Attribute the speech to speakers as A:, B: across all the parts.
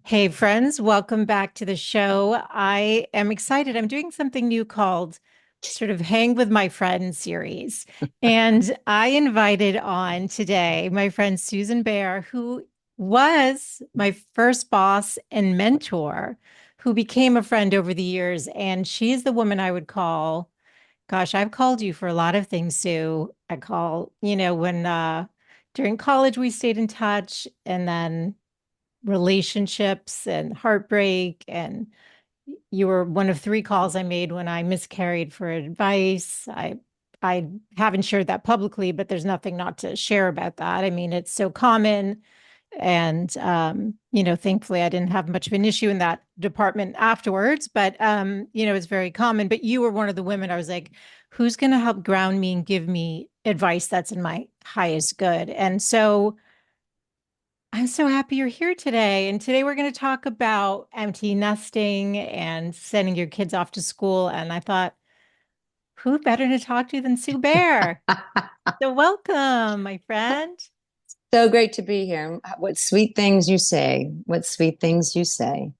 A: Hey, friends, welcome back to the show. I am excited. I'm doing something new called sort of Hang with My Friends series. And I invited on today my friend Susan Bear, who was my first boss and mentor, who became a friend over the years. And she is the woman I would call, gosh, I've called you for a lot of things, Sue. I call, when during college we stayed in touch and then relationships and heartbreak. And you were one of three calls I made when I miscarried for advice. I haven't shared that publicly, but there's nothing not to share about that. I mean, it's so common. And thankfully I didn't have much of an issue in that department afterwards, but it's very common. But you were one of the women I was like, who's going to help ground me and give me advice that's in my highest good? And so I'm so happy you're here today. And today we're going to talk about empty nesting and sending your kids off to school. And I thought, who better to talk to than Sue Bear? So welcome, my friend.
B: So great to be here. What sweet things you say. What sweet things you say.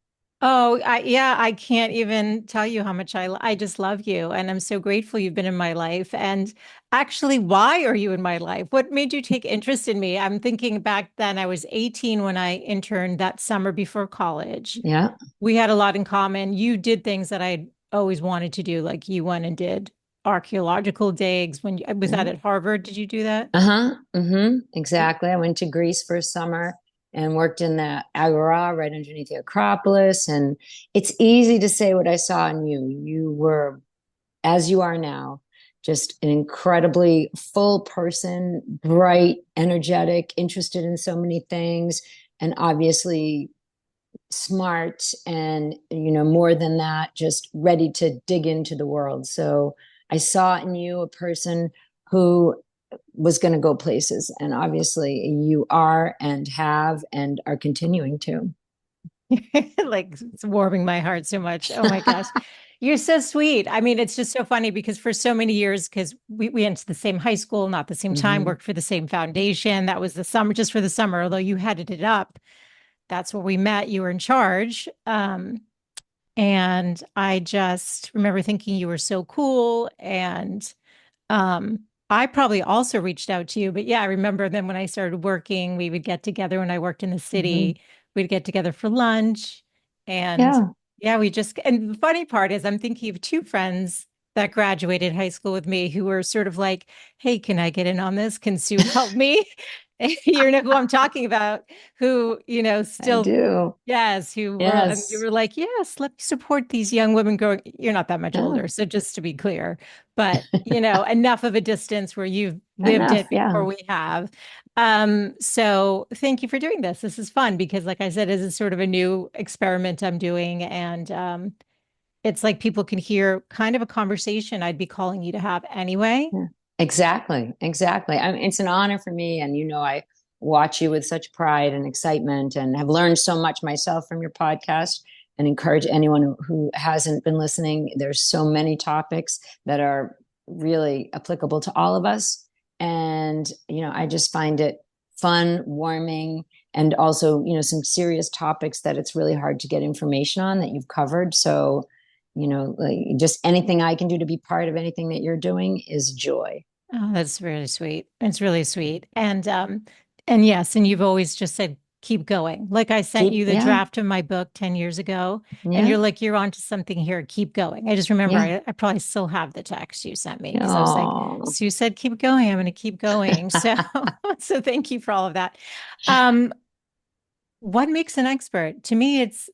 A: Oh, yeah, I can't even tell you how much I just love you. And I'm so grateful you've been in my life. And actually, why are you in my life? What made you take interest in me? I'm thinking back then, I was 18 when I interned that summer before college.
B: Yeah.
A: We had a lot in common. You did things that I always wanted to do, like you went and did archaeological digs when you was that
B: Yeah.
A: at Harvard? Did you do that?
B: Uh-huh. Exactly. I went to Greece for a summer and worked in the Agora right underneath the Acropolis. And it's easy to say what I saw in you. You were, as you are now, just an incredibly full person, bright, energetic, interested in so many things, and obviously smart and more than that, just ready to dig into the world. So I saw in you a person who was going to go places, and obviously you are and have and are continuing to.
A: Like it's warming my heart so much. Oh my gosh. You're so sweet. I mean, it's just so funny because for so many years, because we went to the same high school, not the same time,
B: Hmm.
A: worked for the same foundation. That was the summer, just for the summer, although you headed it up. That's where we met. You were in charge. And I just remember thinking you were so cool. And um, I probably also reached out to you, but yeah, I remember then when I started working, we would get together when I worked in the
B: Hmm.
A: city. We'd get together for lunch. And
B: Yeah.
A: yeah, and the funny part is I'm thinking of two friends that graduated high school with me who were sort of like, hey, can I get in on this? Can Sue help me? You know who I'm talking about, who,
B: I
A: still,
B: do.
A: yes, who were, and you
B: Yes.
A: were like, yes, let me support these young women growing. You're not that much
B: Yeah.
A: older. So just to be clear, but, enough of a distance where you've lived
B: Enough.
A: it before
B: Yeah.
A: we have. So thank you for doing this. This is fun because, like I said, this is sort of a new experiment I'm doing. And it's like people can hear kind of a conversation I'd be calling you to have anyway.
B: Yeah, exactly. Exactly. I mean, it's an honor for me. And, I watch you with such pride and excitement and have learned so much myself from your podcast and encourage anyone who hasn't been listening. There's so many topics that are really applicable to all of us. And, I just find it fun, warming, and also, some serious topics that it's really hard to get information on that you've covered. So, like just anything I can do to be part of anything that you're doing is joy.
A: Oh, that's really sweet. It's really sweet. And yes, and you've always just said keep going. Like I sent you the
B: Yeah,
A: draft of my book 10 years ago, and
B: yeah,
A: you're like, you're onto something here. Keep going. I just remember
B: yeah.
A: I probably still have the text you sent me because I was like,
B: Oh,
A: Sue said keep going. I'm gonna keep going. So so thank you for all of that. Um, what makes an expert? To me, it's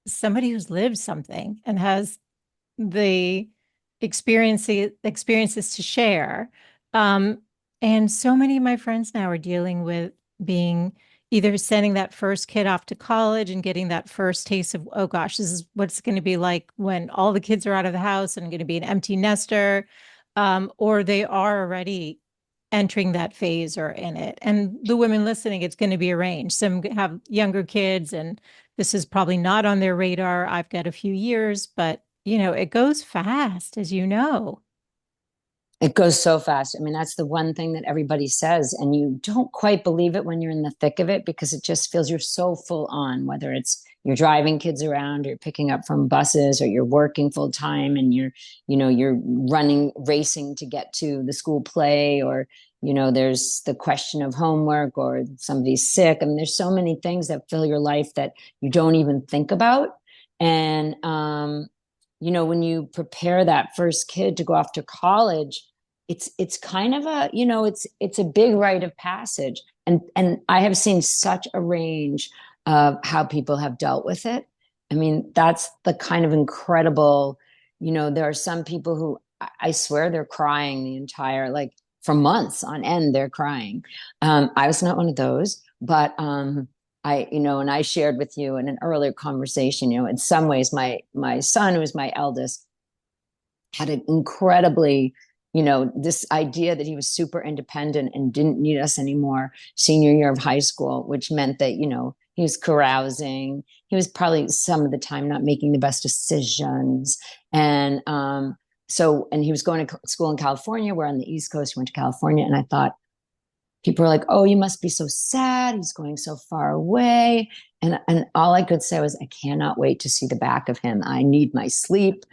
A: somebody who's lived something and has the experiences to share. Um, and so many of my friends now are dealing with being either sending that first kid off to college and getting that first taste of, oh gosh, this is what it's going to be like when all the kids are out of the house and I'm going to be an empty nester. Or they are already entering that phase or in it. And the women listening, it's going to be arranged. Some have younger kids, and this is probably not on their radar. I've got a few years, but it goes fast, as you know.
B: It goes so fast. I mean, that's the one thing that everybody says, and you don't quite believe it when you're in the thick of it because it just feels you're so full on, whether it's you're driving kids around, or you're picking up from buses, or you're working full time and you're running, racing to get to the school play, or, there's the question of homework or somebody's sick. I mean, there's so many things that fill your life that you don't even think about. And, when you prepare that first kid to go off to college, it's kind of a, it's a big rite of passage. And I have seen such a range of how people have dealt with it. I mean, that's the kind of incredible, there are some people who I swear they're crying the entire, like for months on end, they're crying. I was not one of those, but and I shared with you in an earlier conversation, in some ways, my son, who's my eldest, had an incredibly, this idea that he was super independent and didn't need us anymore senior year of high school, which meant that, he was carousing. He was probably some of the time not making the best decisions. And and he was going to school in California. We're on the East Coast. He went to California. And I thought, people are like, oh, you must be so sad. He's going so far away. And all I could say was, I cannot wait to see the back of him. I need my sleep.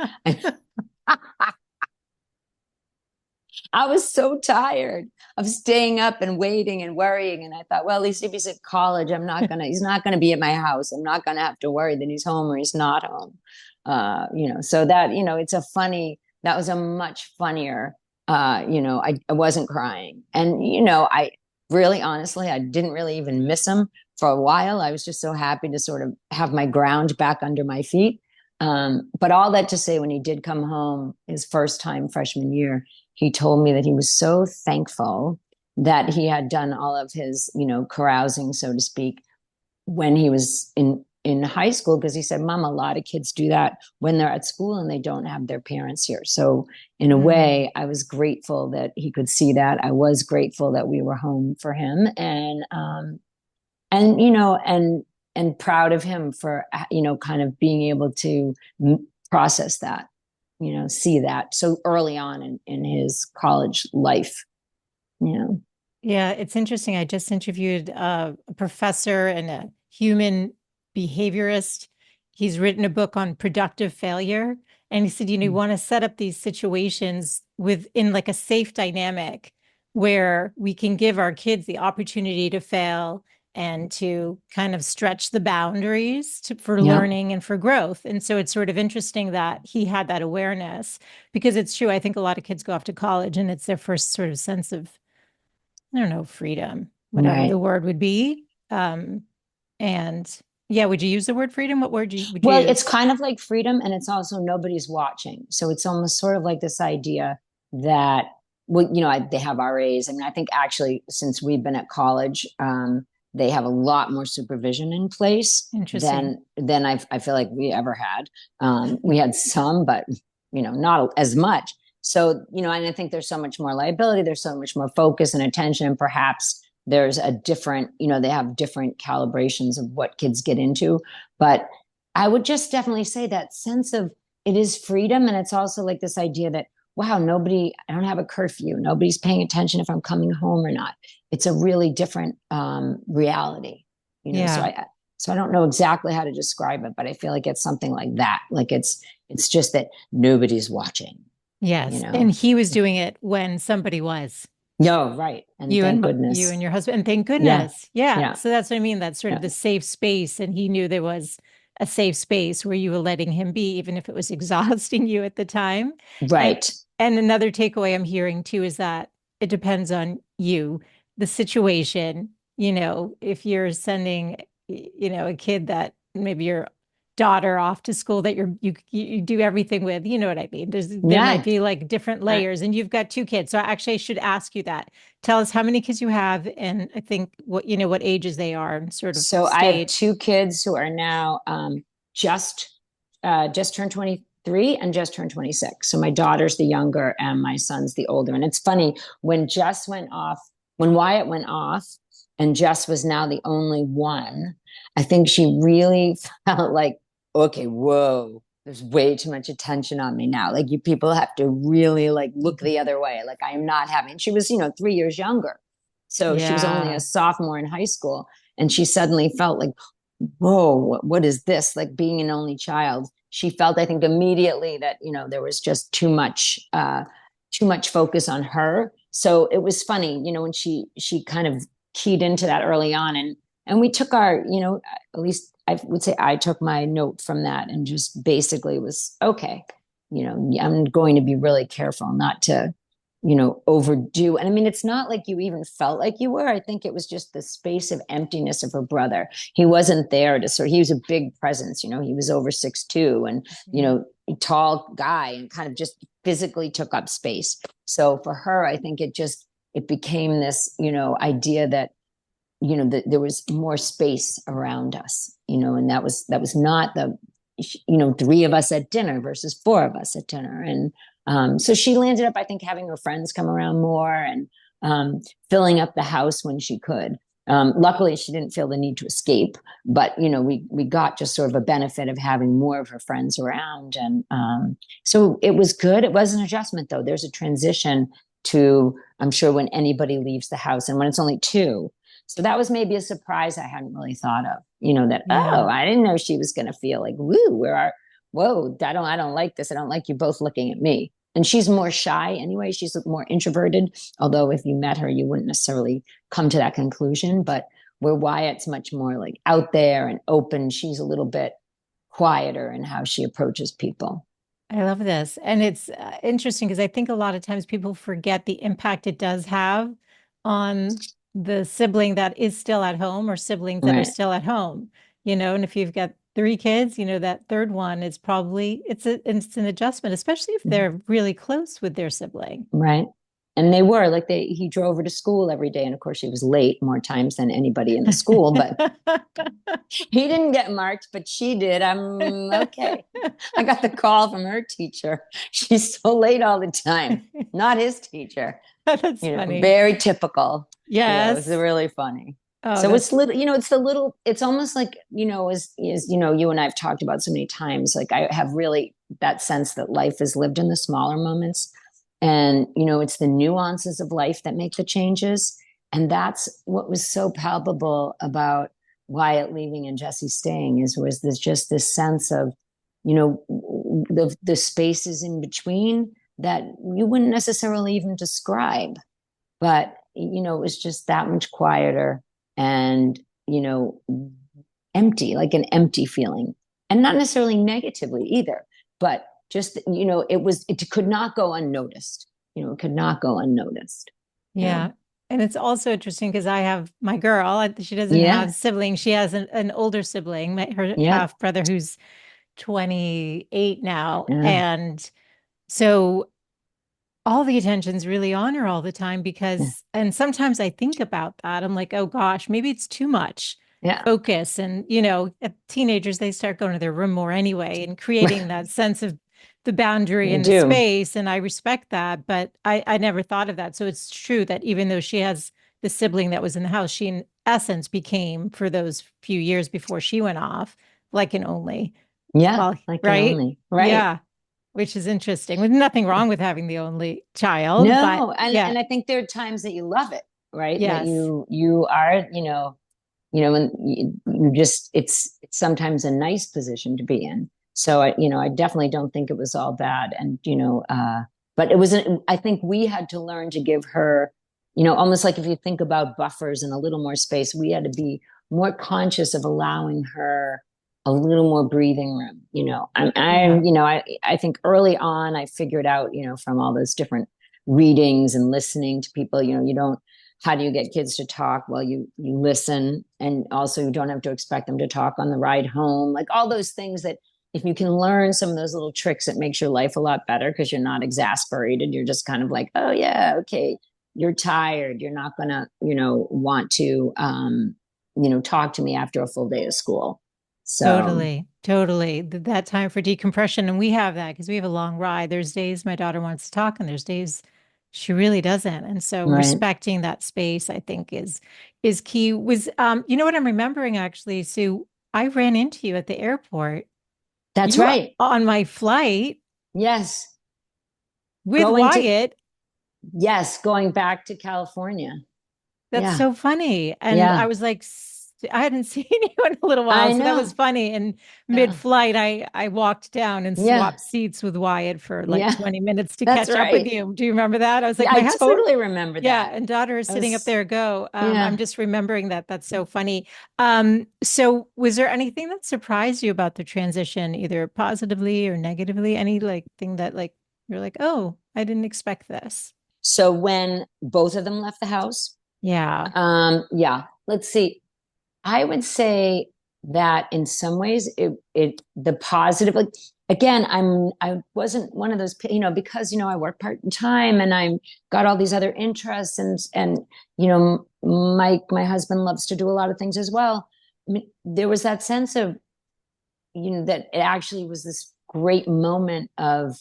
B: I was so tired of staying up and waiting and worrying. And I thought, well, at least if he's at college, he's not going to be at my house. I'm not going to have to worry that he's home or he's not home. So that, that was a much funnier, I wasn't crying. And, I really, honestly, I didn't really even miss him for a while. I was just so happy to sort of have my ground back under my feet. But all that to say, when he did come home his first time freshman year, he told me that he was so thankful that he had done all of his, carousing, so to speak, when he was in high school, because he said, Mom, a lot of kids do that when they're at school and they don't have their parents here. So in a way, I was grateful that he could see that. I was grateful that we were home for him, and proud of him for, kind of being able to process that, see that so early on in his college life,
A: Yeah, it's interesting. I just interviewed a professor and a human behaviorist. He's written a book on productive failure. And he said, you want to set up these situations within like a safe dynamic where we can give our kids the opportunity to fail and to kind of stretch the boundaries for learning and for growth. And so it's sort of interesting that he had that awareness, because it's true. I think a lot of kids go off to college and it's their first sort of sense of, I don't know, freedom, whatever the word would be. And yeah, would you use the word freedom? What word would you
B: Well,
A: use?
B: it's kind of like freedom, and it's also nobody's watching. So it's almost sort of like this idea that, well, they have RAs. I mean, I think actually since we've been at college, they have a lot more supervision in place than I feel like we ever had. We had some, but not as much. So, and I think there's so much more liability, there's so much more focus and attention, and perhaps there's a different, they have different calibrations of what kids get into. But I would just definitely say that sense of it is freedom. And it's also like this idea that, wow, I don't have a curfew. Nobody's paying attention if I'm coming home or not. It's a really different reality, so I don't know exactly how to describe it, but I feel like it's something like that. Like it's just that nobody's watching.
A: Yes. And he was doing it when somebody was.
B: No, right. And thank goodness.
A: You and your husband. And thank goodness. Yeah. So that's what I mean. That's sort of the safe space. And he knew there was a safe space where you were letting him be, even if it was exhausting you at the time.
B: Right.
A: And another takeaway I'm hearing too is that it depends on you, the situation. If you're sending, a kid that maybe your daughter off to school that you do everything with, you know what I mean? There might be like different layers, and you've got two kids. So actually I should ask you that. Tell us how many kids you have, and I think what ages they are, and sort of
B: So I have two kids who are now just turned 23 and just turned 26. So my daughter's the younger and my son's the older. And it's funny, when Wyatt went off and Jess was now the only one, I think she really felt like, okay, whoa, there's way too much attention on me now. Like, you people have to really like look the other way. Like, I am not having, she was, 3 years younger. So she was only a
A: Yeah.
B: sophomore in high school. And she suddenly felt like, whoa, what is this? Like, being an only child. She felt, I think, immediately that, there was just too much focus on her. So it was funny, when she kind of keyed into that early on, and we took our, at least I would say I took my note from that and just basically was okay. I'm going to be really careful not to, overdo. And I mean, it's not like you even felt like you were. I think it was just the space of emptiness of her brother. He wasn't there to sort. He was a big presence. He was over 6'2", and a tall guy, and kind of just physically took up space. So for her, I think it became this, idea that that there was more space around us, and that was not the, three of us at dinner versus four of us at dinner. And so she landed up, I think, having her friends come around more, and filling up the house when she could. Luckily, she didn't feel the need to escape, but we got just sort of a benefit of having more of her friends around, and so it was good. It was an adjustment, though. There's a transition to, I'm sure, when anybody leaves the house, and when it's only two. So that was maybe a surprise I hadn't really thought of. That,
A: Yeah.
B: oh, I didn't know she was going to feel like, woo, whoa, I don't like this. I don't like you both looking at me. And she's more shy anyway. She's more introverted. Although if you met her, you wouldn't necessarily come to that conclusion. But where Wyatt's much more like out there and open, she's a little bit quieter in how she approaches people.
A: I love this. And it's interesting because I think a lot of times people forget the impact it does have on the sibling that is still at home or siblings that are
B: Right.
A: still at home, and if you've got three kids, that third one is probably it's an adjustment, especially if they're really close with their sibling.
B: Right. And they were like, he drove her to school every day. And of course, she was late more times than anybody in the school, but he didn't get marked, but she did. I'm okay. I got the call from her teacher. She's so late all the time. Not his teacher.
A: That's funny.
B: Very typical. Yeah, it was
A: Yes.
B: really funny.
A: Oh,
B: So it's
A: that's
B: little, it's the little, it's almost like, as you and I've talked about so many times, like I have really that sense that life is lived in the smaller moments. And, it's the nuances of life that make the changes. And that's what was so palpable about Wyatt leaving and Jesse staying, was there's just this sense of, the spaces in between that you wouldn't necessarily even describe, but it was just that much quieter, and empty, like an empty feeling, and not necessarily negatively either, but just it could not go unnoticed. It could not go unnoticed. Yeah.
A: Yeah. And it's also interesting because I have my girl, she doesn't have
B: Yeah.
A: siblings. She has an older sibling, her
B: Yeah.
A: half brother who's 28 now.
B: Yeah.
A: And so all the attention's really on her all the time
B: Yeah.
A: and sometimes I think about that. I'm like, oh gosh, maybe it's too much
B: Yeah.
A: focus. And, teenagers, they start going to their room more anyway and creating that sense of the boundary
B: They
A: and the
B: do.
A: space. And I respect that. But I never thought of that. So it's true that even though she has the sibling that was in the house, she in essence became for those few years before she went off like an only.
B: Yeah.
A: Well,
B: Like an
A: right?
B: only. Right.
A: Yeah, which is interesting. With nothing wrong with having the only child, but
B: No. And
A: yeah,
B: and I think there are times that you love it, right? That
A: yes.
B: you are, and you just, it's sometimes a nice position to be in. So I definitely don't think it was all bad. And, but I think we had to learn to give her, almost like if you think about buffers and a little more space, we had to be more conscious of allowing her a little more breathing room.
A: Yeah.
B: I think early on I figured out, from all those different readings and listening to people, you don't, how do you get kids to talk? Well, you listen, and also you don't have to expect them to talk on the ride home. Like all those things that, if you can learn some of those little tricks, it makes your life a lot better, because you're not exasperated. You're just kind of like, oh yeah, okay, you're tired. You're not gonna, want to, talk to me after a full day of school. So
A: Totally. Totally. That time for decompression. And we have that because we have a long ride. There's days my daughter wants to talk and there's days she really doesn't. And so
B: right.
A: respecting that space, I think is key. Was you know what I'm remembering actually, Sue? I ran into you at the airport
B: That's
A: You were
B: right.
A: on my flight
B: Yes.
A: with
B: Going to,
A: Wyatt.
B: yes, going back to California.
A: That's
B: Yeah.
A: so funny. And I
B: Yeah.
A: was like, I hadn't seen you in a little while.
B: I
A: So that was
B: know.
A: funny. And
B: Yeah.
A: mid-flight, I walked down and
B: Yeah.
A: swapped seats with Wyatt for like
B: Yeah.
A: 20 minutes to
B: That's
A: catch up with
B: right.
A: you. Do you remember that? I was like,
B: Yeah, I
A: my husband,
B: totally remember
A: yeah,
B: that.
A: and daughter is
B: I
A: sitting up
B: was,
A: there. Go. I'm
B: yeah.
A: just remembering that. That's so funny. So was there anything that surprised you about the transition, either positively or negatively? Any like thing that like you're like, oh, I didn't expect this.
B: So when both of them left the house,
A: Yeah.
B: yeah, let's see. I would say that in some ways the positive, like again, I wasn't one of those, because I work part-time and I'm got all these other interests, and my husband loves to do a lot of things as well. I mean, there was that sense of, that it actually was this great moment of,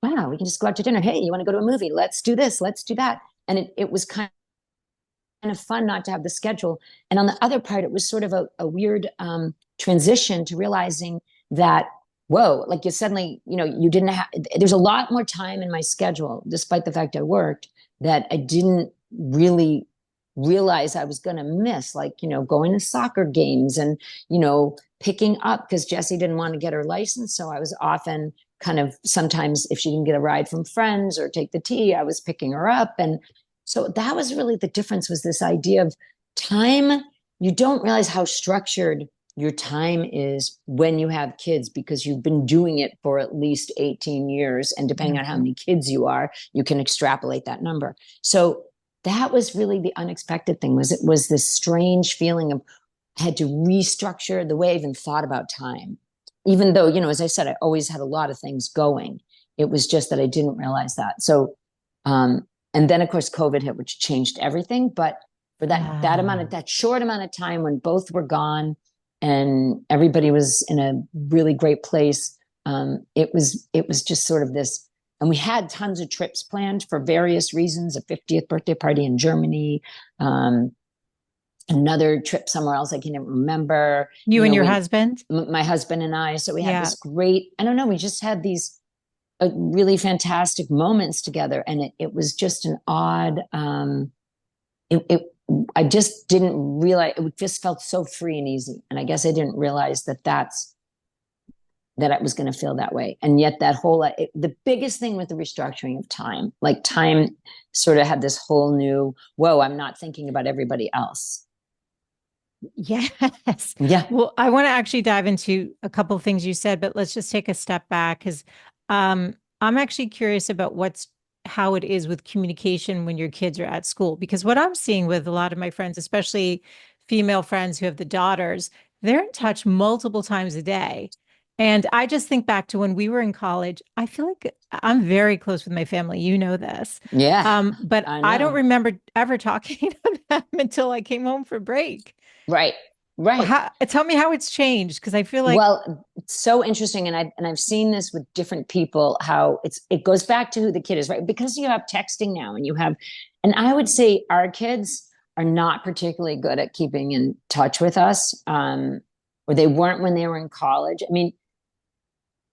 B: wow, we can just go out to dinner. Hey, you want to go to a movie? Let's do this. Let's do that. And it was kind of fun not to have the schedule. And on the other part, it was sort of a weird transition to realizing that, whoa, like you suddenly, you didn't have, there's a lot more time in my schedule, despite the fact I worked, that I didn't really realize I was going to miss, like, going to soccer games and, picking up, because Jessie didn't want to get her license. So I was often kind of, sometimes if she didn't get a ride from friends or take the T, I was picking her up. And so that was really the difference, was this idea of time. You don't realize how structured your time is when you have kids, because you've been doing it for at least 18 years. And depending on how
A: Mhm.
B: many kids you are, you can extrapolate that number. So that was really the unexpected thing, was it was this strange feeling of, I had to restructure the way I even thought about time. Even though, as I said, I always had a lot of things going. It was just that I didn't realize that. So, and then of course COVID hit, which changed everything. But for
A: Ah.
B: that short amount of time when both were gone and everybody was in a really great place, it was just sort of this. And we had tons of trips planned for various reasons: a 50th birthday party in Germany, um, another trip somewhere else I can't even remember.
A: You
B: You
A: and
B: know,
A: your
B: we,
A: husband?
B: my husband and I, so we had
A: Yeah.
B: this great, I don't know, we just had these really fantastic moments together. And it was just an odd, it, I just didn't realize, it just felt so free and easy. And I guess I didn't realize that I was going to feel that way. And yet that whole, the biggest thing with the restructuring of time, like time sort of had this whole new, whoa, I'm not thinking about everybody else.
A: Yes.
B: Yeah.
A: Well, I want to actually dive into a couple of things you said, but let's just take a step back because I'm actually curious about how it is with communication when your kids are at school. Because what I'm seeing with a lot of my friends, especially female friends who have the daughters, they're in touch multiple times a day. And I just think back to when we were in college. I feel like I'm very close with my family. You know this.
B: Yeah.
A: But
B: I
A: I don't
B: know.
A: remember ever talking to them until I came home for break.
B: Right. Right.
A: Tell me how it's changed because I feel like,
B: Well, it's so interesting, and I've seen this with different people, how it goes back to who the kid is, right? Because you have texting now, and and I would say our kids are not particularly good at keeping in touch with us, or they weren't when they were in college. I mean,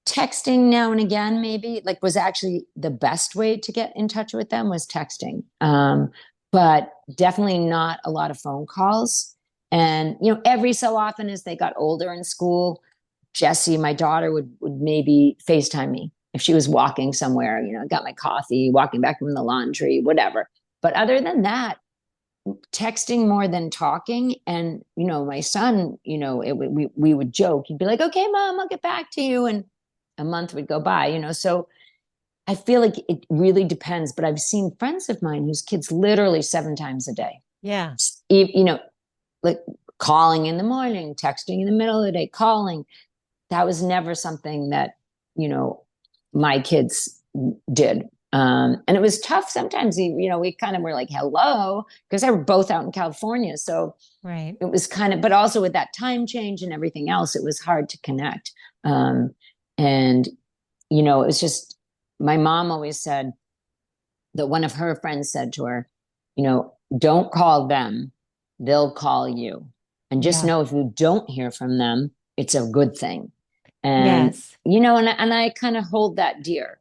B: texting now and again, maybe, like, was actually the best way to get in touch with them, was texting, but definitely not a lot of phone calls. And every so often, as they got older in school, Jessie, my daughter, would maybe FaceTime me if she was walking somewhere. Got my coffee, walking back from the laundry, whatever. But other than that, texting more than talking. And my son, we would joke. He'd be like, "Okay, mom, I'll get back to you," and a month would go by. So I feel like it really depends. But I've seen friends of mine whose kids literally 7 times a day.
A: yeah,
B: Like calling in the morning, texting in the middle of the day, calling. That was never something that you know my kids did. And it was tough sometimes. We kind of were like, hello, because they were both out in California. So
A: right.
B: it was kind of, but also with that time change and everything else, it was hard to connect. And it was just, my mom always said that one of her friends said to her, don't call them, they'll call you. And just
A: Yeah.
B: know if you don't hear from them, it's a good thing. And,
A: Yes.
B: and I kind of hold that dear.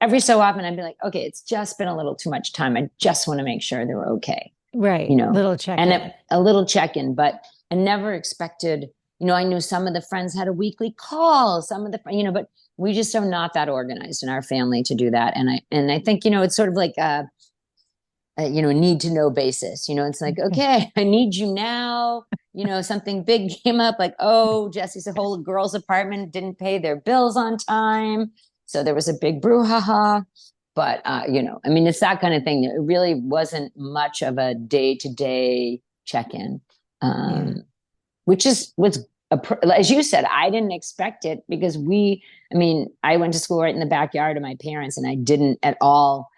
B: Every so often I'd be like, okay, it's just been a little too much time. I just want to make sure they're okay,
A: Right. Little check
B: and
A: in.
B: a little check in, but I never expected, I knew some of the friends had a weekly call, some of the, but we just are not that organized in our family to do that. And I think, it's sort of like a need to know basis. It's like, okay, I need you now. Something big came up, like, oh, Jesse's whole girls' apartment didn't pay their bills on time. So there was a big brouhaha. But, I mean, it's that kind of thing. It really wasn't much of a day to day check in,
A: Yeah.
B: which was, as you said, I didn't expect it because I went to school right in the backyard of my parents and I didn't at all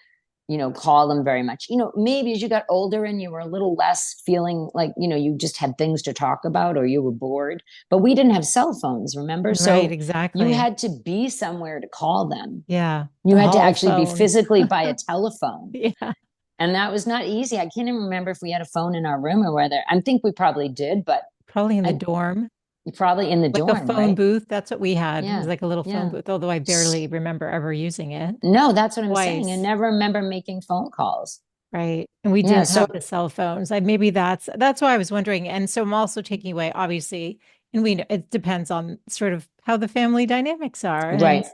B: call them very much. Maybe as you got older and you were a little less feeling like, you just had things to talk about or you were bored, but we didn't have cell phones, remember?
A: Right.
B: So you
A: Exactly.
B: had to be somewhere to call them.
A: Yeah.
B: You
A: The
B: had to
A: hall
B: actually be
A: phone.
B: physically by a telephone.
A: Yeah.
B: And that was not easy. I can't even remember if we had a phone in our room or whether I think we probably did, but
A: Probably in the
B: I
A: dorm,
B: probably in the
A: like a
B: dorm,
A: phone
B: right?
A: booth. That's what we had. It was
B: Yeah.
A: like a little phone
B: Yeah.
A: booth, although I barely remember ever using it.
B: No, that's what I'm saying. I
A: Twice.
B: never remember making phone calls.
A: Right. And we
B: Yeah.
A: didn't have
B: So,
A: the cell phones. Maybe that's why I was wondering. And so I'm also taking away, obviously, and it depends on sort of how the family dynamics are. And
B: right.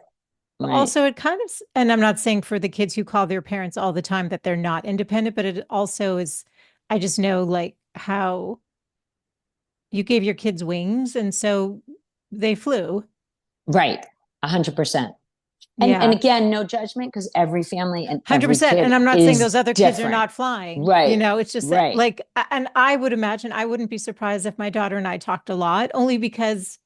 B: Right.
A: also it kind of, and I'm not saying for the kids who call their parents all the time that they're not independent, but it also is, I just know like how you gave your kids wings and so they flew.
B: Right. 100%. And
A: Yeah.
B: again, no judgment because every family and every
A: 100%.
B: kid
A: And I'm not saying those
B: is
A: other kids are
B: different.
A: not flying.
B: Right.
A: It's just that,
B: Right.
A: like, and I would imagine I wouldn't be surprised if my daughter and I talked a lot, only because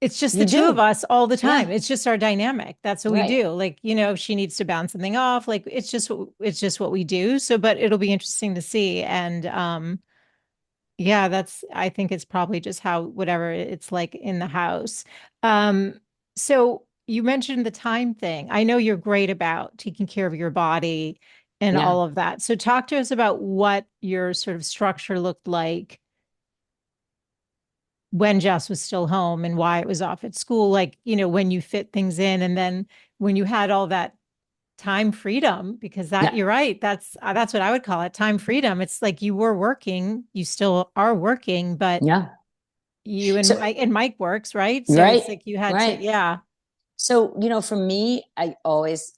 A: it's just the
B: You
A: two of
B: do.
A: us all the time.
B: Yeah.
A: It's just our dynamic. That's what we
B: Right.
A: do. Like, if she needs to bounce something off, like it's just what we do. So, but it'll be interesting to see. And yeah, I think it's probably just how whatever it's like in the house. So you mentioned the time thing. I know you're great about taking care of your body and
B: Yeah.
A: all of that. So talk to us about what your sort of structure looked like when Jess was still home and why it was off at school, like, when you fit things in and then when you had all that time freedom, because that
B: Yeah.
A: you're right, that's what I would call it, time freedom. It's like you were working, you still are working, but
B: Yeah.
A: you
B: So,
A: and Mike works, right? So
B: right.
A: it's like you had to,
B: Right.
A: yeah.
B: So, for me, I always,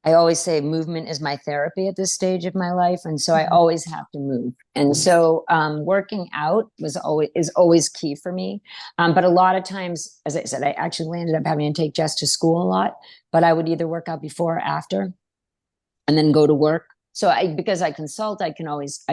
B: I always say movement is my therapy at this stage of my life. And so I
A: Mhm.
B: always have to move. And so working out is always key for me. But a lot of times, as I said, I actually ended up having to take Jess to school a lot, but I would either work out before or after and then go to work. So because I consult, I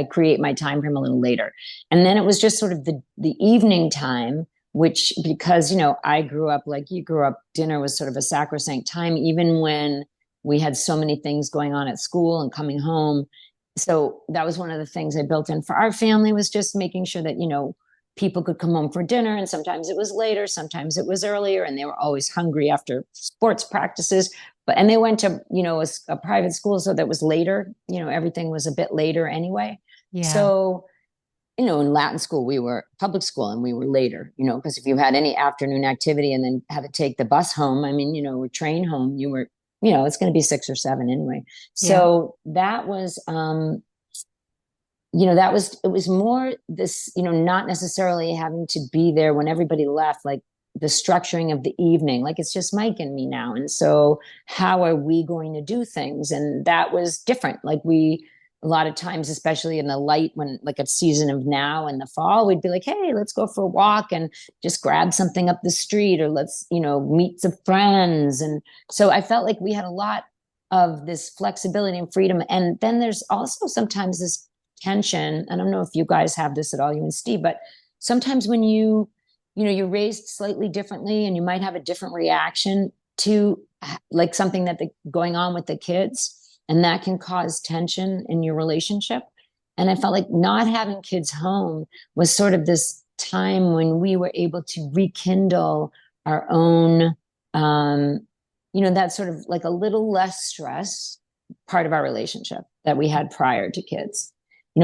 B: create my time frame a little later. And then it was just sort of the evening time, which because, I grew up like you grew up, dinner was sort of a sacrosanct time, even when we had so many things going on at school and coming home. So that was one of the things I built in for our family was just making sure that, people could come home for dinner. And sometimes it was later, sometimes it was earlier, and they were always hungry after sports practices. And they went to, a private school. So that was later, everything was a bit later anyway.
A: Yeah.
B: So, in Latin school, we were public school and we were later, because if you had any afternoon activity and then had to take the bus home, I mean, or train home, you were, it's going to be 6 or 7 anyway.
A: Yeah.
B: So that was, it was more this, not necessarily having to be there when everybody left, like the structuring of the evening, like it's just Mike and me now. And so how are we going to do things? And that was different. Like a lot of times, especially in the light, when like a season of now in the fall, we'd be like, hey, let's go for a walk and just grab something up the street, or let's, meet some friends. And so I felt like we had a lot of this flexibility and freedom. And then there's also sometimes this tension. I don't know if you guys have this at all, you and Steve, but sometimes when you're raised slightly differently and you might have a different reaction to like something going on with the kids, and that can cause tension in your relationship. And I felt like not having kids home was sort of this time when we were able to rekindle our own, that sort of like a little less stress part of our relationship that we had prior to kids.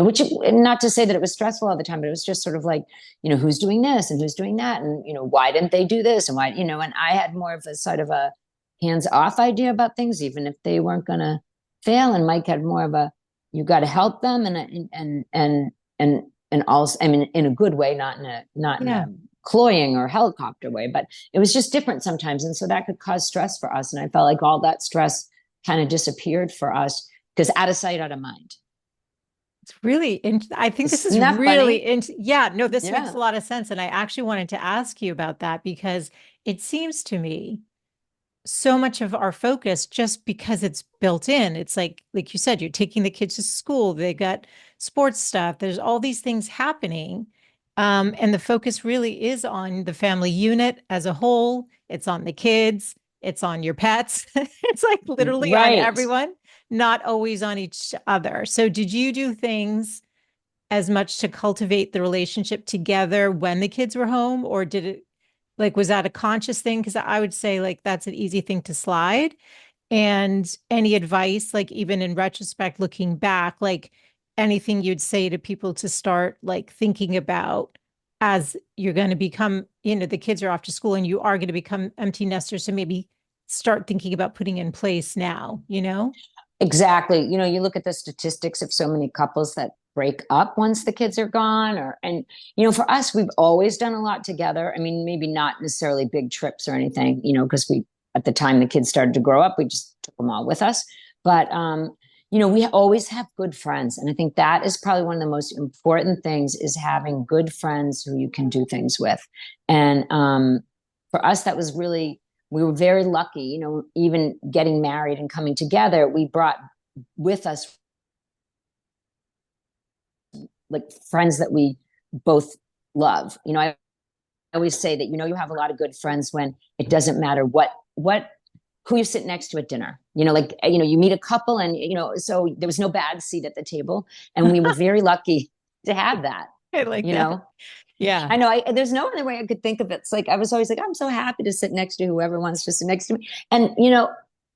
B: which, not to say that it was stressful all the time, but it was just sort of like, who's doing this and who's doing that? And, why didn't they do this? And why, and I had more of a sort of a hands off idea about things, even if they weren't going to fail. And Mike had more of a, you got to help them. And also, I mean, in a good way, not in a cloying or helicopter way, but it was just different sometimes. And so that could cause stress for us. And I felt like all that stress kind of disappeared for us because out of sight, out of mind.
A: It's really, I think this is really, yeah, no, this makes a lot of sense. And I actually wanted to ask you about that because it seems to me so much of our focus, just because it's built in, it's like you said, you're taking the kids to school, they got sports stuff, there's all these things happening. And the focus really is on the family unit as a whole. It's on the kids, it's on your pets. It's like literally on everyone, not always on each other. So did you do things as much to cultivate the relationship together when the kids were home, or did it, like, was that a conscious thing? Because I would say like that's an easy thing to slide. And any advice, like even in retrospect, looking back, like anything you'd say to people to start like thinking about as you're going to become, the kids are off to school and you are going to become empty nesters. So maybe start thinking about putting in place now,
B: Exactly. You look at the statistics of so many couples that break up once the kids are gone, for us, we've always done a lot together. I mean, maybe not necessarily big trips or anything, because at the time the kids started to grow up, we just took them all with us. But, we always have good friends. And I think that is probably one of the most important things, is having good friends who you can do things with. And for us, that was really, we were very lucky, even getting married and coming together, we brought with us like friends that we both love. I always say that, you have a lot of good friends when it doesn't matter who you sit next to at dinner, you meet a couple and, so there was no bad seat at the table. And we were very lucky to have that.
A: I like that. Yeah.
B: I know. There's no other way I could think of it. It's like, I was always like, I'm so happy to sit next to whoever wants to sit next to me. And,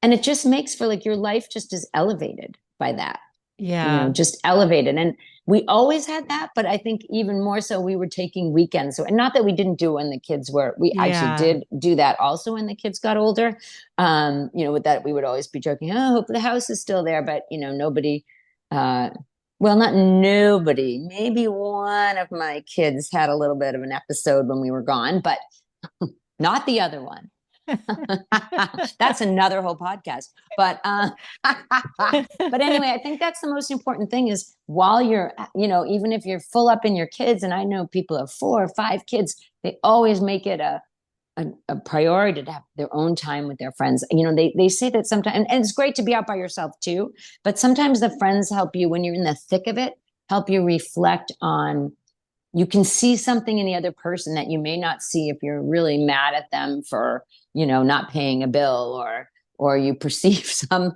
B: and it just makes for like, your life just is elevated by that.
A: Yeah.
B: Just elevated. And we always had that, but I think even more so we were taking weekends. So, and not that we didn't do when the kids were, we actually did do that also when the kids got older. With that, we would always be joking, oh, I hope the house is still there. But, nobody, well, not nobody, maybe one of my kids had a little bit of an episode when we were gone, but not the other one. That's another whole podcast. But anyway, I think that's the most important thing, is while you're, even if you're full up in your kids, and I know people have 4 or 5 kids, they always make it a priority to have their own time with their friends. They say that sometimes, and it's great to be out by yourself too, but sometimes the friends help you when you're in the thick of it, help you reflect on, you can see something in the other person that you may not see if you're really mad at them for, not paying a bill, or you perceive some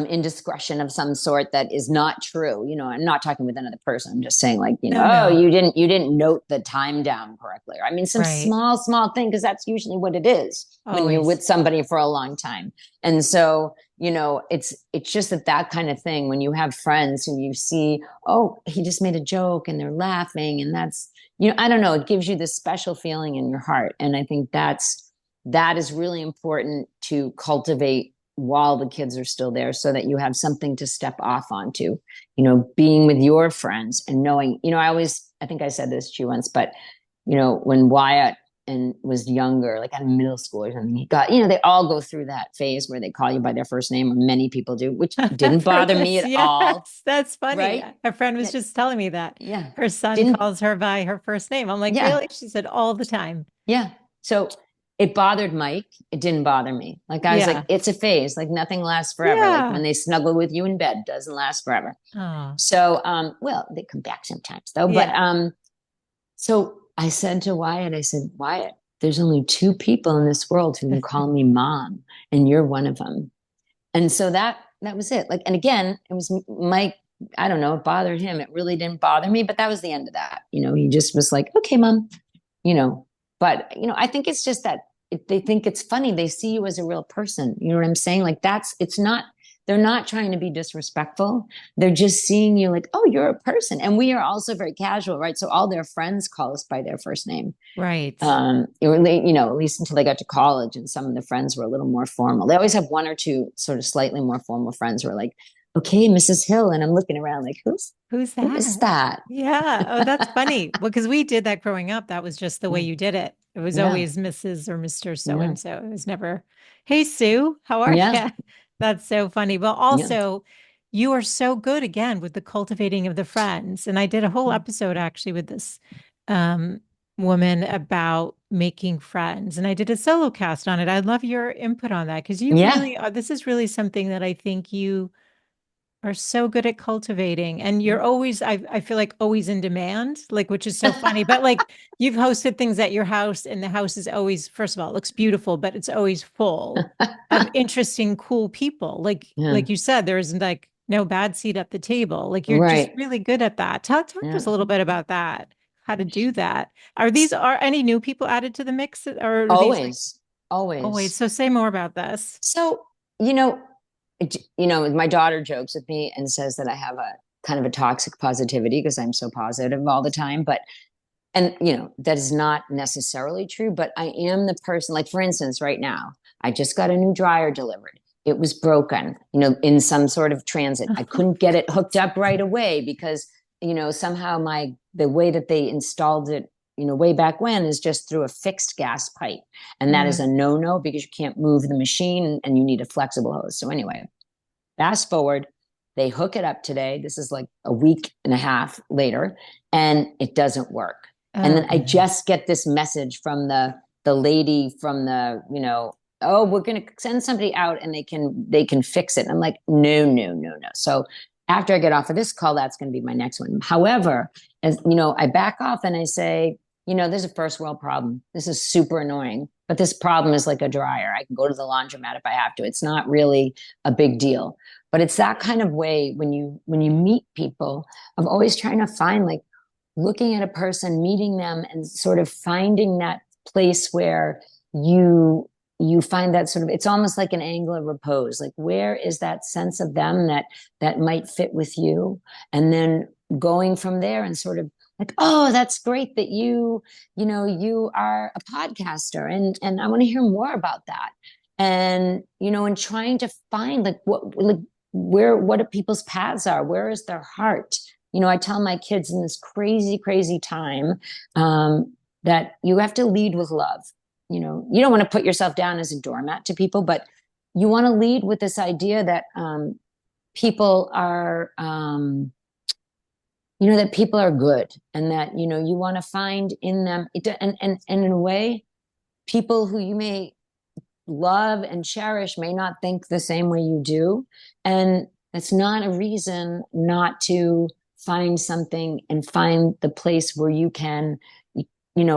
B: indiscretion of some sort that is not true. I'm not talking with another person. I'm just saying, like,
A: No.
B: you didn't note the time down correctly. I mean, some small thing, because that's usually what it is when you're with somebody for a long time. And so, it's just that kind of thing, when you have friends who you see, oh, he just made a joke and they're laughing, and that's, I don't know, it gives you this special feeling in your heart. And I think that is really important to cultivate while the kids are still there, so that you have something to step off onto, being with your friends and knowing, I think I said this to you once, but, when Wyatt was younger, like in middle school or something, he got, they all go through that phase where they call you by their first name, or many people do, which didn't bother me at all.
A: That's funny. Right? A friend was just telling me that. Yeah. Her son calls her by her first name. I'm like, really? She said, all the time.
B: Yeah. So it bothered Mike. It didn't bother me. Like, I was like, it's a phase. Like, nothing lasts forever. Like, when they snuggle with you in bed, doesn't last forever.
A: Oh.
B: So, well, they come back sometimes though. But, so I said to Wyatt, Wyatt, there's only 2 people in this world who can call me mom, and you're one of them. And so that was it. Like, and again, it was Mike. I don't know. It bothered him. It really didn't bother me, but that was the end of that. He just was like, okay, mom, but, I think it's just that they think it's funny. They see you as a real person. You know what I'm saying? Like, it's not they're not trying to be disrespectful. They're just seeing you like, oh, you're a person. And we are also very casual, right? So all their friends call us by their first name.
A: Right.
B: At least until they got to college, and some of the friends were a little more formal. They always have one or two sort of slightly more formal friends who are like, okay, Mrs. Hill. And I'm looking around like,
A: Who's
B: who is
A: that?
B: that?
A: Yeah. Oh, that's funny. Well, because we did that growing up. That was just the way
B: Yeah.
A: you did it. It was
B: Yeah.
A: always Mrs. or Mr. So
B: Yeah.
A: and so. It was never, hey, Sue, how are
B: Yeah.
A: you? That's so funny. But
B: Yeah.
A: also, you are so good again with the cultivating of the friends. And I did a whole episode actually with this um, woman about making friends. And I did a solo cast on it. I'd love your input on that because you
B: Yeah.
A: really are, this is really something that I think you are so good at cultivating, and you're always I feel like always in demand, like, which is so funny, but like you've hosted things at your house and the house is always, first of all, it looks beautiful, but it's always full of interesting, cool people.
B: Yeah.
A: Like you said, there isn't like no bad seat at the table. Like you're just
B: Right.
A: really good at that. Talk to
B: Yeah.
A: us a little bit about that, how to do that. Are any new people added to the mix, or are these like,
B: Always.
A: oh wait,
B: Always.
A: so say more about this.
B: So, you know, my daughter jokes with me and says that I have a kind of a toxic positivity because I'm so positive all the time. But, and, that is not necessarily true, but I am the person, like, for instance, right now, I just got a new dryer delivered. It was broken, in some sort of transit. I couldn't get it hooked up right away because, somehow the way that they installed it, way back when is just through a fixed gas pipe. And that is a no-no because you can't move the machine and you need a flexible hose. So anyway, fast forward, they hook it up today. This is like a week and a half later, and it doesn't work. And then I just get this message from the lady from oh, we're going to send somebody out and they can fix it. And I'm like, no, no, no, no. So after I get off of this call, that's going to be my next one. However, as I back off and I say, there's a first world problem. This is super annoying, but this problem is like a dryer. I can go to the laundromat if I have to. It's not really a big deal. But it's that kind of way when you meet people, of always trying to find, like, looking at a person, meeting them, and sort of finding that place where you find that sort of, it's almost like an angle of repose. Like, where is that sense of them that might fit with you? And then going from there and sort of like, oh, that's great that you are a podcaster, and I want to hear more about that. And and trying to find, like, what people's paths are, where is their heart. I tell my kids in this crazy, crazy time, that you have to lead with love. You don't want to put yourself down as a doormat to people, but you want to lead with this idea that people are, that people are good, and that, you want to find in them, and in a way, people who you may love and cherish may not think the same way you do. And that's not a reason not to find something and find the place where you can,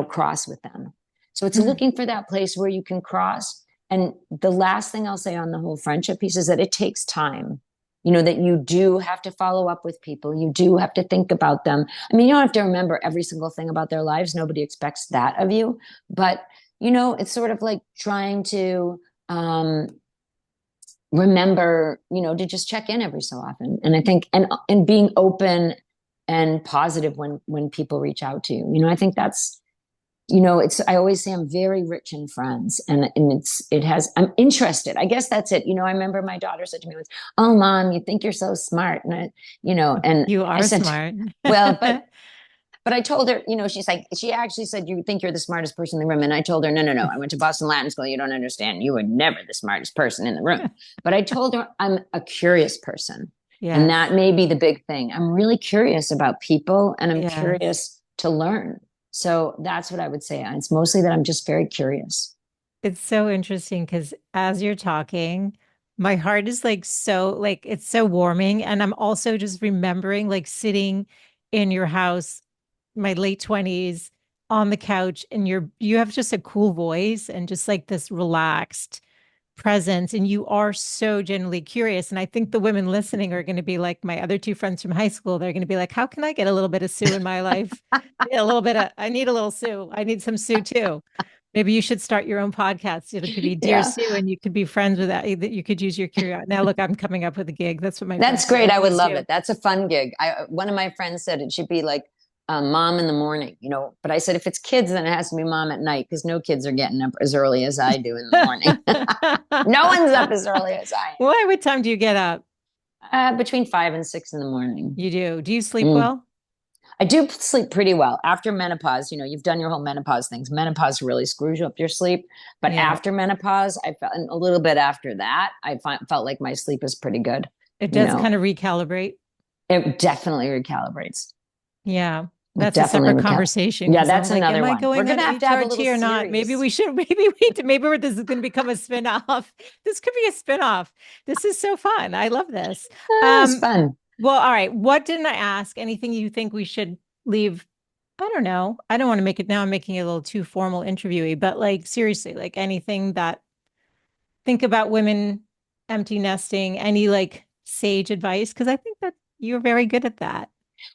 B: cross with them. So it's looking for that place where you can cross. And the last thing I'll say on the whole friendship piece is that it takes time. That you do have to follow up with people. You do have to think about them. I mean, you don't have to remember every single thing about their lives. Nobody expects that of you. But, it's sort of like trying to remember, to just check in every so often. And I think, and being open and positive when people reach out to you. I think that's, I always say I'm very rich in friends, and I'm interested. I guess that's it. I remember my daughter said to me once, "Oh, Mom, you think you're so smart." And and
A: You
B: I
A: are
B: said,
A: smart.
B: well, but I told her, she actually said, "You think you're the smartest person in the room." And I told her, no, no, no. I went to Boston Latin School. You don't understand. You were never the smartest person in the room. But I told her I'm a curious person.
A: Yes.
B: And that may be the big thing. I'm really curious about people, and I'm
A: Yes.
B: curious to learn. So that's what I would say. It's mostly that I'm just very curious.
A: It's so interesting because as you're talking, my heart is like so, like, it's so warming. And I'm also just remembering like sitting in your house, my late 20s, on the couch, and you have just a cool voice and just like this relaxed presence, and you are so genuinely curious. And I think the women listening are going to be like my other two friends from high school. They're going to be like, how can I get a little bit of Sue in my life? A little bit of, I need a little Sue. I need some Sue too. Maybe you should start your own podcast. It could be Dear
B: Yeah.
A: Sue, and you could be friends with that. You could use your curiosity. Now, look, I'm coming up with a gig. That's what my
B: That's
A: friends would
B: great. I would
A: always
B: love
A: do.
B: it. That's a fun gig. One of my friends said it should be like mom in the morning, but I said if it's kids, then it has to be mom at night because no kids are getting up as early as I do in the morning. No one's up as early as I
A: Why? What time do you get up?
B: am. Between 5 and 6 in the morning.
A: You do. Do you sleep
B: Mm.
A: well?
B: I do sleep pretty well after menopause. You've done your whole menopause things. Menopause really screws you up your sleep. But
A: Yeah,
B: after menopause, I felt and a little bit after that, felt like my sleep is pretty good.
A: it
B: You
A: does
B: know,
A: kind of recalibrate.
B: it definitely recalibrates.
A: Yeah,
B: It
A: that's a
B: definitely
A: separate
B: recal.
A: conversation
B: Yeah,
A: because I'm
B: that's
A: like, am
B: another
A: I
B: one. We're
A: going on
B: gonna have a little
A: HRT or not? Maybe
B: series.
A: we should, maybe this is going to become a spin-off. This could be a spin-off. This is so fun. I love this.
B: It's
A: Um,
B: fun.
A: well, all right. What didn't I ask? Anything you think we should leave? I don't know. I don't want to make it now. I'm making it a little too formal interviewee, but like seriously, like anything that think about women empty nesting, any like sage advice? Because I think that you're very good at that.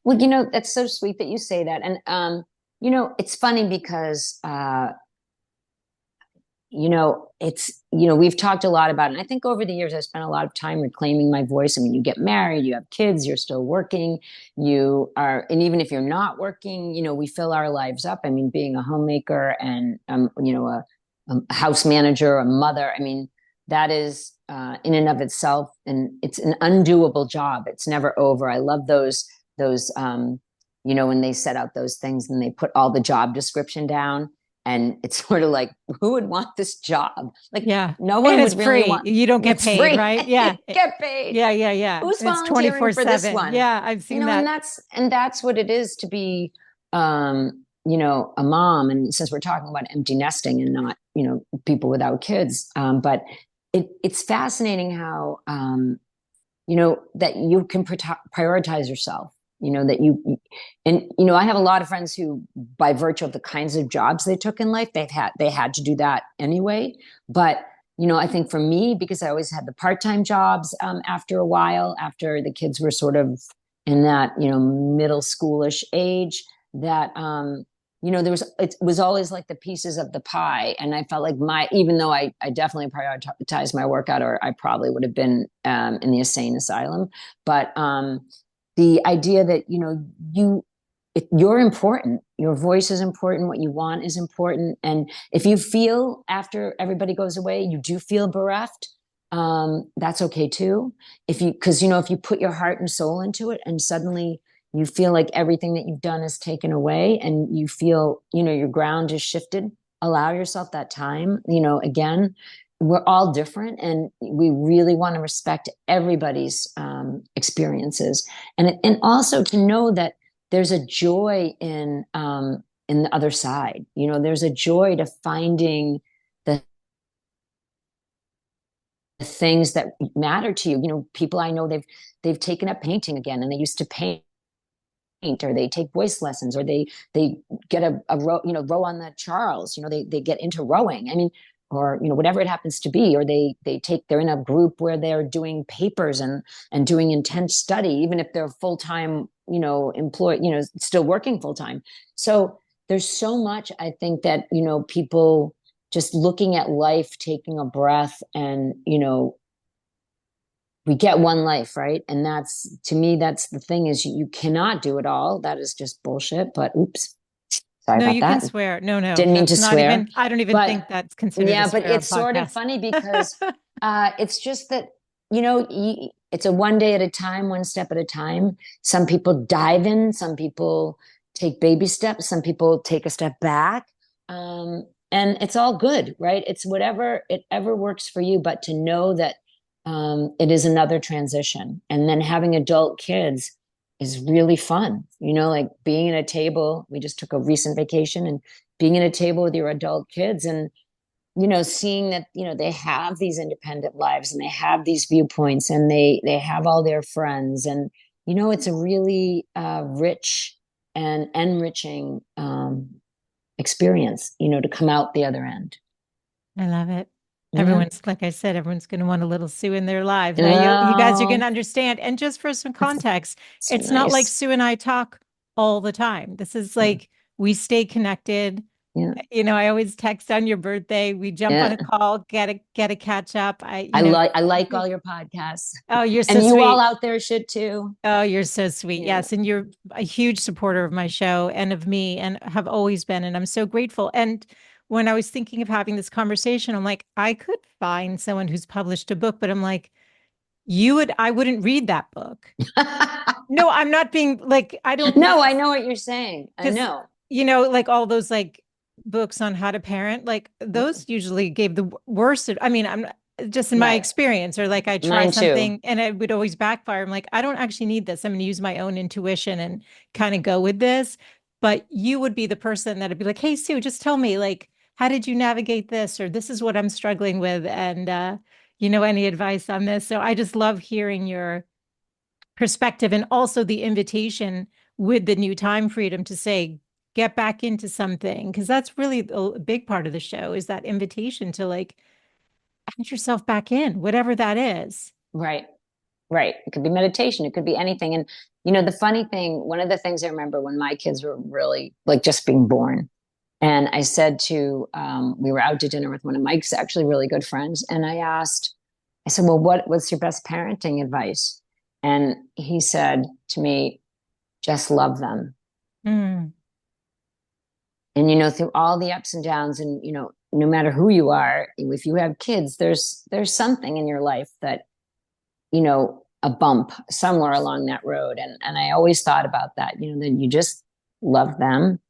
B: Well, that's so sweet that you say that. And it's funny because we've talked a lot about it. And I think over the years, I spent a lot of time reclaiming my voice. I mean, you get married, you have kids, you're still working, and even if you're not working, we fill our lives up. I mean, being a homemaker and, a house manager, a mother, I mean, that is in and of itself, and it's an undoable job. It's never over. I love those, when they set out those things and they put all the job description down and it's sort of like, who would want this job? Like,
A: Yeah.
B: no
A: And
B: one
A: it's
B: would really
A: free.
B: want.
A: You don't get
B: It's
A: paid,
B: free.
A: right?
B: You
A: Yeah.
B: get paid.
A: Yeah, yeah, yeah.
B: Who's
A: And it's
B: volunteering for this
A: 24/7.
B: one?
A: Yeah, I've seen
B: And
A: that.
B: that's what it is to be, a mom. And since we're talking about empty nesting and not, people without kids, but it's fascinating how, that you can prioritize yourself. That I have a lot of friends who, by virtue of the kinds of jobs they took in life, they had to do that anyway. But I think for me, because I always had the part-time jobs, after a while, after the kids were sort of in that middle schoolish age, that it was always like the pieces of the pie, and I felt like even though I definitely prioritized my workout, or I probably would have been in the insane asylum, but the idea that you're important, your voice is important, what you want is important, and if you feel after everybody goes away you do feel bereft, that's okay too. If you put your heart and soul into it and suddenly you feel like everything that you've done is taken away and you feel your ground is shifted, allow yourself that time. Again, we're all different and we really want to respect everybody's experiences, and also to know that there's a joy in the other side. There's a joy to finding the things that matter to you. People I know, they've taken up painting again, and they used to paint, or they take voice lessons, or they get a row on the Charles. They get into rowing. I mean, or whatever it happens to be, or they're in a group where they're doing papers and doing intense study, even if they're full-time employed, still working full-time. So there's so much, I think, that people just looking at life, taking a breath, and we get one life, right? And that's, to me, that's the thing, is you cannot do it all. That is just bullshit. But oops, sorry
A: No,
B: about
A: you can
B: that.
A: swear. No, no,
B: Didn't mean to
A: that's not
B: swear.
A: even, I don't even
B: But
A: think that's considered a
B: yeah, but
A: swear on
B: it's sort of
A: podcast.
B: funny because it's just that, it's a one day at a time, one step at a time. Some people dive in, some people take baby steps, some people take a step back. And it's all good, right? It's whatever it ever works for you, but to know that it is another transition. And then having adult kids is really fun. Like being at a table. We just took a recent vacation, and being at a table with your adult kids and, seeing that, they have these independent lives and they have these viewpoints and they have all their friends. And, it's a really rich and enriching experience, to come out the other end.
A: I love it.
B: Yeah.
A: Everyone's, like I said, everyone's going to want a little Sue in their lives. Now you guys are going
B: Oh,
A: to understand. And just for some context,
B: so
A: it's not like
B: nice.
A: Sue and I talk all the time. This is
B: Yeah.
A: like we stay connected.
B: Yeah.
A: I always text on your birthday. We jump on
B: Yeah.
A: a call, get a catch up.
B: I like all your podcasts.
A: Oh, you're so
B: And you all
A: sweet.
B: out there should too.
A: Oh, you're so sweet.
B: Yeah.
A: Yes. And you're a huge supporter of my show and of me and have always been. And I'm so grateful. And when I was thinking of having this conversation, I'm like, I could find someone who's published a book, but I'm like, I wouldn't read that book. No, I'm not being like, I don't
B: No,
A: need,
B: I know what you're saying. I
A: because,
B: know.
A: like all those like books on how to parent, like
B: Yeah.
A: those usually gave the worst. I mean, I'm just in my
B: Right.
A: experience, or like I try
B: Mine too.
A: something and it would always backfire. I'm like, I don't actually need this. I'm going to use my own intuition and kind of go with this. But you would be the person that'd be like, hey, Sue, just tell me, like, how did you navigate this? Or this is what I'm struggling with. And, any advice on this? So I just love hearing your perspective and also the invitation with the new time freedom to say, get back into something. Because that's really a big part of the show is that invitation to like add yourself back in, whatever that is.
B: Right. Right. It could be meditation. It could be anything. And, the funny thing, one of the things I remember when my kids were really like just being born. And I said we were out to dinner with one of Mike's actually really good friends. And I said, well, what's your best parenting advice? And he said to me, just love them.
A: Mm.
B: And, through all the ups and downs and, no matter who you are, if you have kids, there's something in your life that, a bump somewhere along that road. And I always thought about that, that you just love them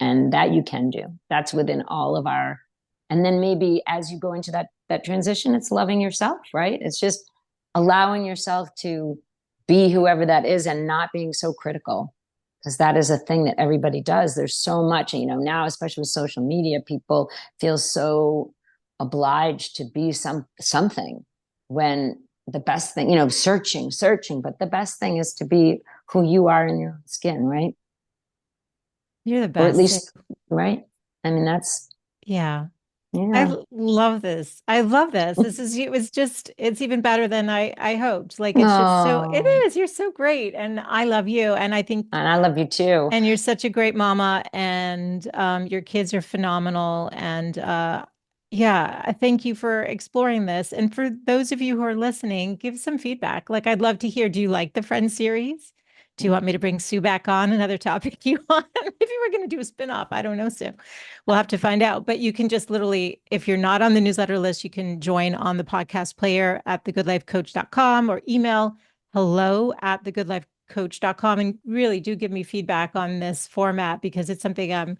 B: and that you can do. That's within all of our, and then maybe as you go into that transition, it's loving yourself, right? It's just allowing yourself to be whoever that is and not being so critical. Because that is a thing that everybody does. There's so much, now, especially with social media, people feel so obliged to be something when the best thing, searching, but the best thing is to be who you are in your skin, right?
A: You're the
B: Or at
A: best.
B: least, right? I mean, that's,
A: Yeah.
B: yeah.
A: Love this. I love this. It's even better than I hoped. Like it's just it
B: Oh,
A: is. You're so great. And I love you. And I think
B: and I love you too.
A: and you're such a great mama, and your kids are phenomenal. And yeah, I thank you for exploring this. And for those of you who are listening, give some feedback. Like, I'd love to hear, do you like the Friends series? Do you want me to bring Sue back on another topic you want? Maybe we're going to do a spinoff. I don't know, Sue. We'll have to find out. But you can just literally, if you're not on the newsletter list, you can join on the podcast player at thegoodlifecoach.com or email hello@thegoodlifecoach.com and really do give me feedback on this format because it's something I'm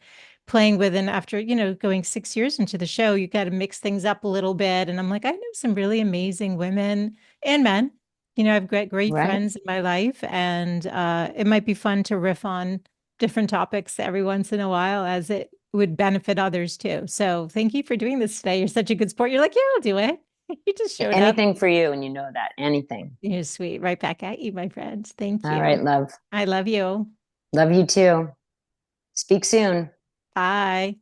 A: playing with. And after, going 6 years into the show, you got to mix things up a little bit. And I'm like, I know some really amazing women and men. I've got great
B: Right.
A: friends in my life, and it might be fun to riff on different topics every once in a while as it would benefit others too. So thank you for doing this today. You're such a good sport. You're like, yeah, I'll do it. You just showed up.
B: Anything for you, and you know that. Anything.
A: You're sweet. Right back at you, my friend. Thank
B: All right,
A: you.
B: love.
A: I love you.
B: Love you too. Speak soon.
A: Bye.